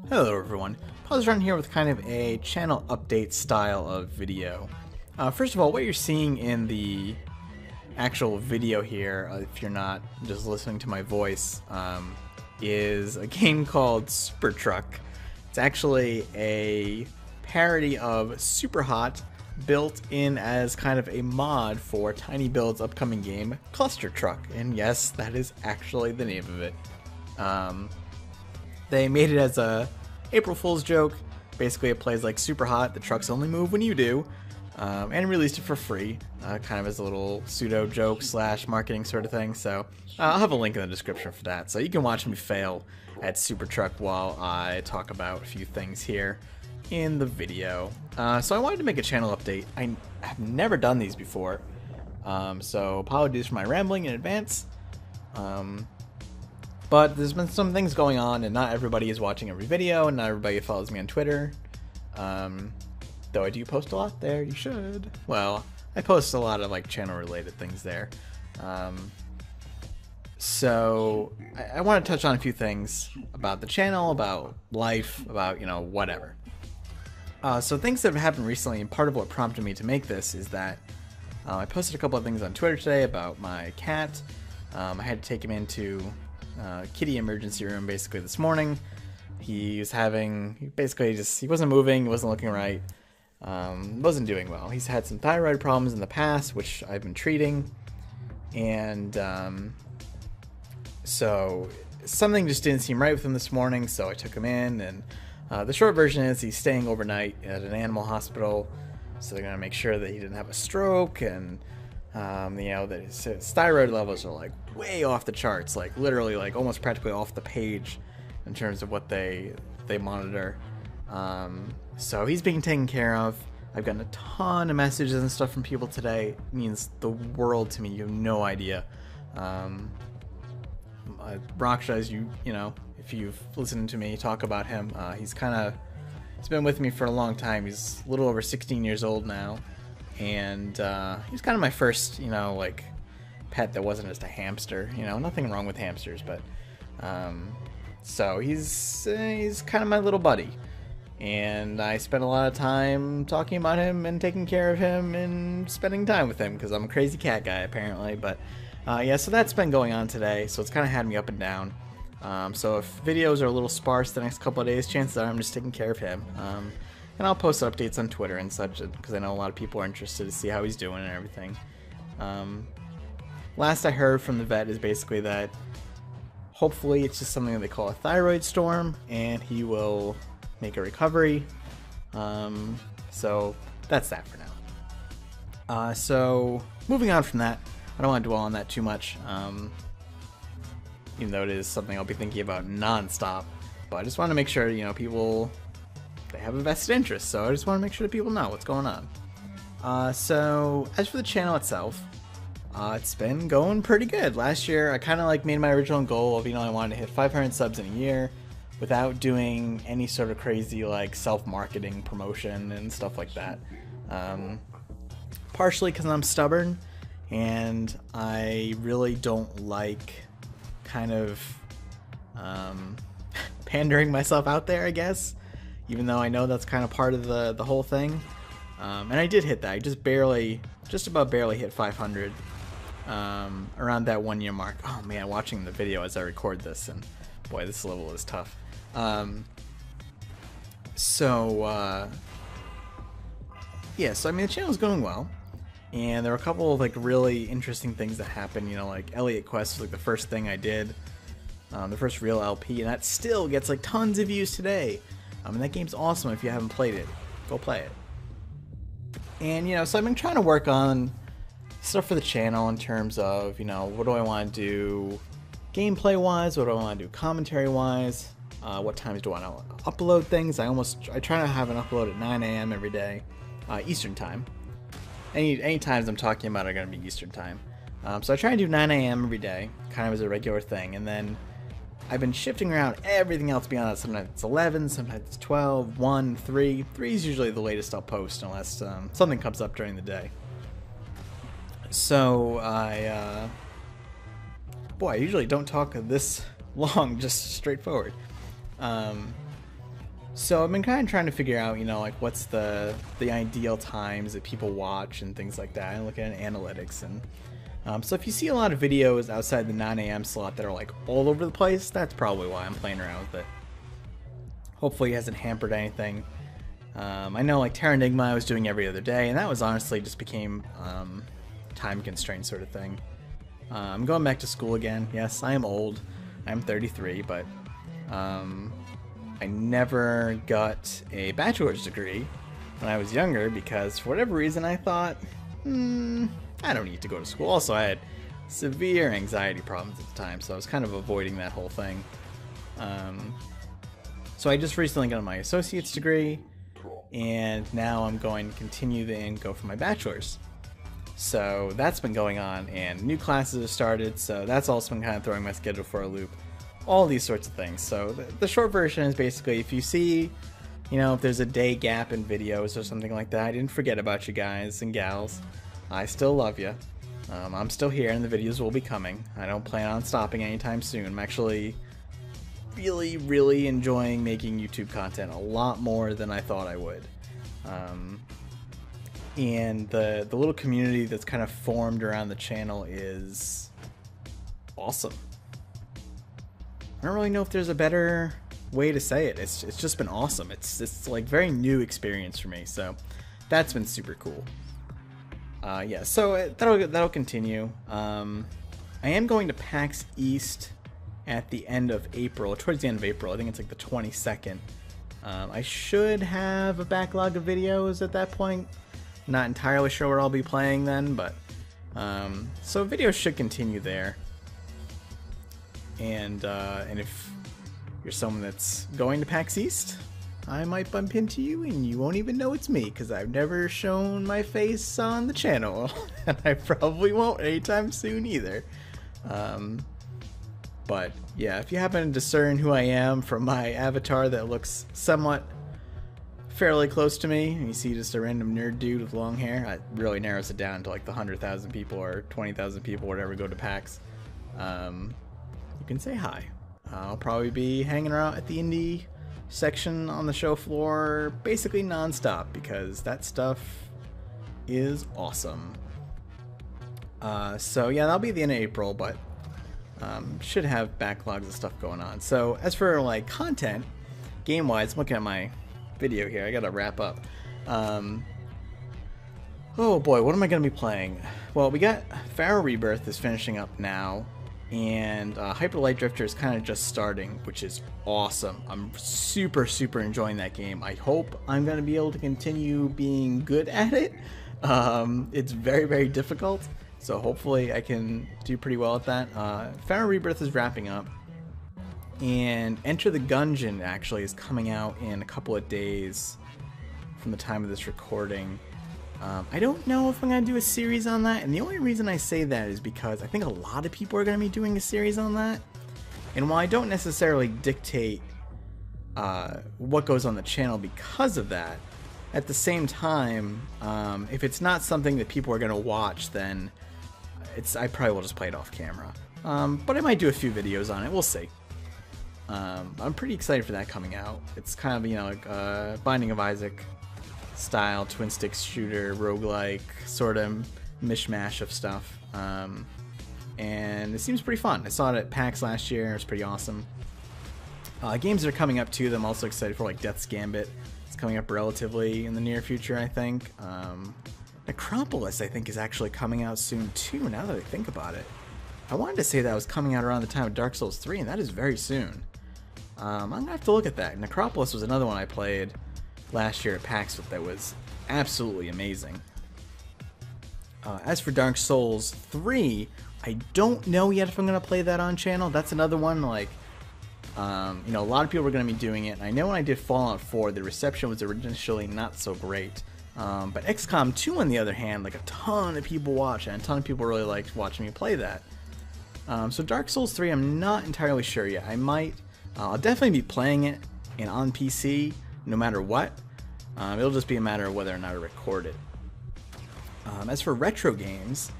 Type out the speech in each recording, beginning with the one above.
Hello everyone, Positron here with kind of a channel update style of video. First of all, what you're seeing in the actual video here, if you're not just listening to my voice, is a game called Super Truck. It's actually a parody of Super Hot, built in as kind of a mod for Tiny Build's upcoming game, Cluster Truck. And yes, that is actually the name of it. They made it as a April Fool's joke. Basically, it plays like Super Hot, the trucks only move when you do, and released it for free, kind of as a little pseudo joke slash marketing sort of thing. So I'll have a link in the description for that, so you can watch me fail at Super Truck while I talk about a few things here in the video. So I wanted to make a channel update. I have never done these before, so apologies for my rambling in advance. But there's been some things going on, and not everybody is watching every video, and not everybody follows me on Twitter. Though I do post a lot there, you should. Well, I post a lot of like channel-related things there. So I want to touch on a few things about the channel, about life, about, you know, whatever. So things that have happened recently, and part of what prompted me to make this is that I posted a couple of things on Twitter today about my cat. I had to take him into kitty emergency room basically this morning. He wasn't moving, he wasn't looking right, wasn't doing well. He's had some thyroid problems in the past, which I've been treating, and so something just didn't seem right with him this morning, so I took him in, and the short version is he's staying overnight at an animal hospital, so they're going to make sure that he didn't have a stroke, and you know, that his thyroid levels are like way off the charts, like literally like almost practically off the page in terms of what they monitor. So he's being taken care of. I've gotten a ton of messages and stuff from people today. It means the world to me. You have no idea. Raksha, as you know, if you've listened to me talk about him, he's been with me for a long time. He's a little over 16 years old now. And he's kind of my first, you know, like pet that wasn't just a hamster. You know, nothing wrong with hamsters, but so he's kind of my little buddy, and I spent a lot of time talking about him and taking care of him and spending time with him because I'm a crazy cat guy apparently. But yeah, so that's been going on today. So it's kind of had me up and down. So if videos are a little sparse the next couple of days, chances are I'm just taking care of him. And I'll post updates on Twitter and such, because I know a lot of people are interested to see how he's doing and everything. Last I heard from the vet is basically that hopefully it's just something that they call a thyroid storm, and he will make a recovery. So that's that for now. So moving on from that, I don't want to dwell on that too much, even though it is something I'll be thinking about non-stop. But I just want to make sure, you know, they have a vested interest, so I just want to make sure that people know what's going on. So as for the channel itself, it's been going pretty good. Last year I kind of like made my original goal of, you know, I wanted to hit 500 subs in a year without doing any sort of crazy like self-marketing promotion and stuff like that. Partially because I'm stubborn and I really don't like kind of pandering myself out there, I guess. Even though I know that's kind of part of the whole thing. And I did hit that. I just about barely hit 500 around that 1 year mark. Oh man, watching the video as I record this, and boy, this level is tough. Yeah, so I mean, the channel's going well. And there were a couple of like really interesting things that happened. You know, like Elliot Quest was like the first thing I did. The first real LP, and that still gets like tons of views today. And that game's awesome. If you haven't played it, go play it. And, you know, so I've been trying to work on stuff for the channel in terms of, you know, what do I want to do gameplay-wise? What do I want to do commentary-wise? What times do I want to upload things? I try to have an upload at 9 a.m. every day, Eastern time. Any times I'm talking about are going to be Eastern time. So I try to do 9 a.m. every day, kind of as a regular thing, and then I've been shifting around everything else beyond that. Sometimes it's 11, sometimes it's 12, 1, 3. 3 is usually the latest I'll post unless something comes up during the day. So boy, I usually don't talk this long, just straightforward. So I've been kind of trying to figure out, you know, like what's the ideal times that people watch and things like that. I look at analytics, and so if you see a lot of videos outside the 9 a.m. slot that are like all over the place, that's probably why I'm playing around with it. Hopefully it hasn't hampered anything. I know like Terranigma I was doing every other day, and that was honestly just became time constraint sort of thing. I'm going back to school again. Yes, I am old. I'm 33, but I never got a bachelor's degree when I was younger because for whatever reason I thought, I don't need to go to school. Also, I had severe anxiety problems at the time, so I was kind of avoiding that whole thing. So I just recently got my associate's degree, and now I'm going to continue and go for my bachelor's. So that's been going on, and new classes have started, so that's also been kind of throwing my schedule for a loop. All these sorts of things. So the short version is basically if you see, you know, if there's a day gap in videos or something like that, I didn't forget about you guys and gals. I still love you. I'm still here and the videos will be coming. I don't plan on stopping anytime soon. I'm actually really enjoying making YouTube content a lot more than I thought I would. And the little community that's kind of formed around the channel is awesome. I don't really know if there's a better way to say it. It's just been awesome. It's like very new experience for me, so that's been super cool. Yeah, so that'll continue. I am going to PAX East at the end of April, towards the end of April. I think it's like the 22nd. I should have a backlog of videos at that point. Not entirely sure what I'll be playing then, but so videos should continue there. And if you're someone that's going to PAX East, I might bump into you and you won't even know it's me because I've never shown my face on the channel, and I probably won't anytime soon either. But yeah, if you happen to discern who I am from my avatar that looks somewhat fairly close to me, and you see just a random nerd dude with long hair, it really narrows it down to like the 100,000 people or 20,000 people, whatever, go to PAX. You can say hi. I'll probably be hanging around at the indie section on the show floor basically non-stop because that stuff is awesome. So yeah, that'll be the end of April, but should have backlogs of stuff going on. So as for like content, game-wise, I'm looking at my video here. I gotta wrap up. Oh boy, what am I gonna be playing? Well, we got Pharaoh Rebirth is finishing up now. And Hyper Light Drifter is kind of just starting, which is awesome. I'm super enjoying that game. I hope I'm going to be able to continue being good at it. It's very difficult, so hopefully I can do pretty well at that. Pharaoh Rebirth is wrapping up, and Enter the Gungeon actually is coming out in a couple of days from the time of this recording. I don't know if I'm going to do a series on that, and the only reason I say that is because I think a lot of people are going to be doing a series on that, and while I don't necessarily dictate what goes on the channel because of that, at the same time, if it's not something that people are going to watch, then I probably will just play it off camera. But I might do a few videos on it, we'll see. I'm pretty excited for that coming out. It's kind of, you know, like Binding of Isaac style twin stick shooter roguelike sort of mishmash of stuff, and it seems pretty fun. I saw it at PAX last year. It was pretty awesome. Games that are coming up too that I'm also excited for, like Death's Gambit. It's coming up relatively in the near future, I think. Necropolis, I think, is actually coming out soon too, now that I think about it. I wanted to say that was coming out around the time of Dark Souls 3, and that is very soon. I'm gonna have to look at that. Necropolis was another one I played last year at PAX that was absolutely amazing. As for Dark Souls 3, I don't know yet if I'm going to play that on channel. That's another one, like, you know, a lot of people are going to be doing it. And I know when I did Fallout 4, the reception was initially not so great. But XCOM 2, on the other hand, like a ton of people watch, and a ton of people really liked watching me play that. So Dark Souls 3, I'm not entirely sure yet. I might, I'll definitely be playing it and on PC, no matter what. It'll just be a matter of whether or not I record it. As for retro games,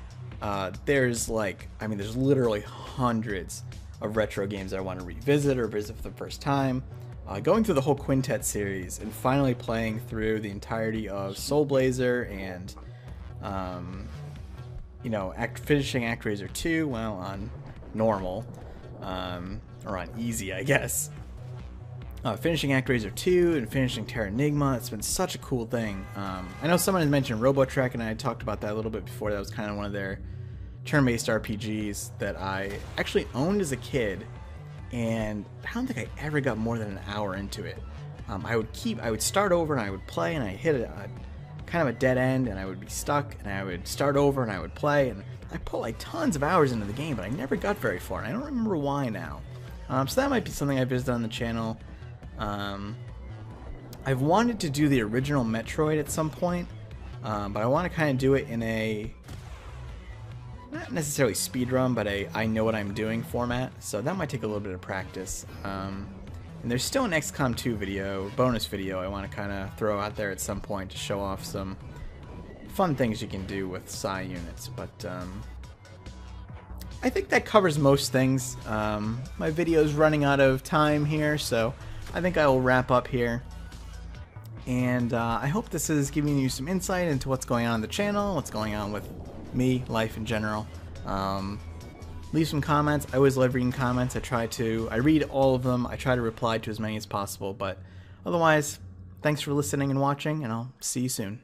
there's literally hundreds of retro games that I want to revisit or visit for the first time. going through the whole Quintet series and finally playing through the entirety of Soul Blazer and, you know, finishing ActRaiser 2, well, on normal, or on easy, I guess. Finishing ActRaiser 2 and finishing Terranigma, it's been such a cool thing. I know someone had mentioned Robotrek, and I had talked about that a little bit before. That was kind of one of their turn-based RPGs that I actually owned as a kid, and I don't think I ever got more than an hour into it. I would start over and I would play, and I hit a kind of a dead end, and I would be stuck, and I would start over and I would play, and I put like tons of hours into the game, but I never got very far, and I don't remember why now. So that might be something I visited on the channel. I've wanted to do the original Metroid at some point, but I want to kind of do it in a, not necessarily speedrun, but a I know what I'm doing format, so that might take a little bit of practice. And there's still an XCOM 2 video, bonus video, I want to kind of throw out there at some point to show off some fun things you can do with Psi units, but I think that covers most things. My video's running out of time here, so I think I will wrap up here. And I hope this is giving you some insight into what's going on the channel, what's going on with me, life in general. Leave some comments. I always love reading comments. I read all of them. I try to reply to as many as possible. But otherwise, thanks for listening and watching, and I'll see you soon.